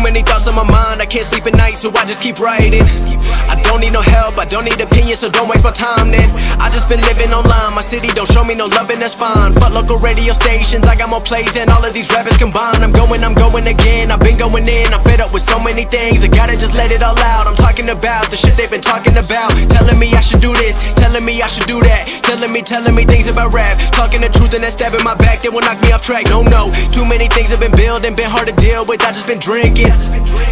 many thoughts on my mind, I can't sleep at night, so I just keep writing. I don't need no help, I don't need opinions, so don't waste my time then. I just been living online, my city don't show me no love and that's fine. Fuck local radio stations, I got more plays than all of these rappers combined. I'm going again, I've been going in, I'm fed up with so many things, I gotta just let it all out. I'm talking about the shit they've been talking about, telling me I should do this, telling me I should do that, telling me things about rap, talking the truth and that stab in my back that will knock me off track. No, too many things have been building, been hard to deal with, I just been drinking.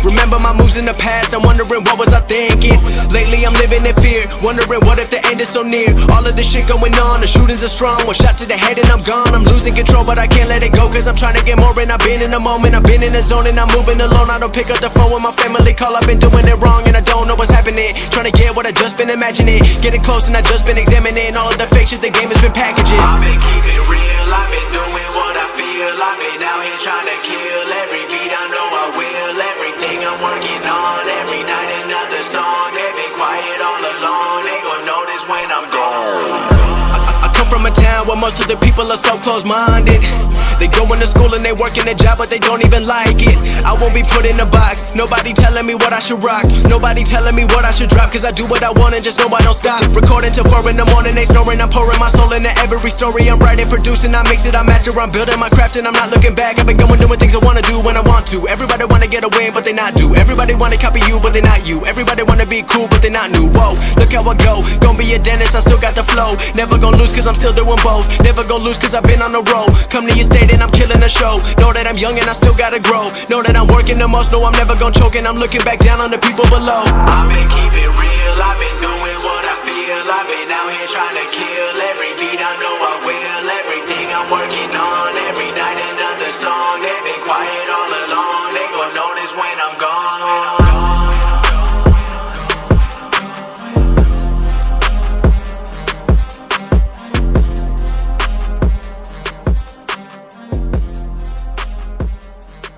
Remember my moves in the past, I'm wondering what was I thinking. Lately I'm living in fear, wondering what if the end is so near. All of this shit going on, the shootings are strong, one shot to the head and I'm gone. I'm losing control but I can't let it go, cause I'm trying to get more. And I've been in the moment, I've been in the zone, and I'm moving alone. I don't pick up the phone when my family call, I've been doing it wrong and I don't know what's happening. Trying to get what I just been imagining, getting close and I just been examining all of the fake shit the game has been packaging. I've been keeping real, I've been doing what I feel. I've been out here trying to kill every beat, I know I will. Everything I'm working on, every night another song. They've been quiet all along, they gon' notice when I'm gone. I come from a town where most of the people are so close-minded. They going to school and they working a job but they don't even like it. I won't be put in a box, nobody telling me what I should rock, nobody telling me what I should drop, cause I do what I want and just know I don't stop. Recording till 4 in the morning, they snoring, I'm pouring my soul into every story. I'm writing, producing, I mix it, I master, I'm building my craft and I'm not looking back. I've been going doing things I wanna do when I want to. Everybody wanna get a win but they not do, everybody wanna copy you but they not you, everybody wanna be cool but they not new. Whoa, look how I go, gonna be a dentist, I still got the flow. Never gonna lose cause I'm still doing both, never gonna lose cause I've been on the road. Come to your state and I'm killing the show, know that I'm young and I still gotta grow, know that I'm working the most, know I'm never gonna choke, and I'm looking back down on the people below. I've been keeping real, I've been doing what I feel. I've been out here trying to kill every beat, I know I will. Everything I'm working on, every night another song. They've been quiet all along, they gon' notice when I'm gone.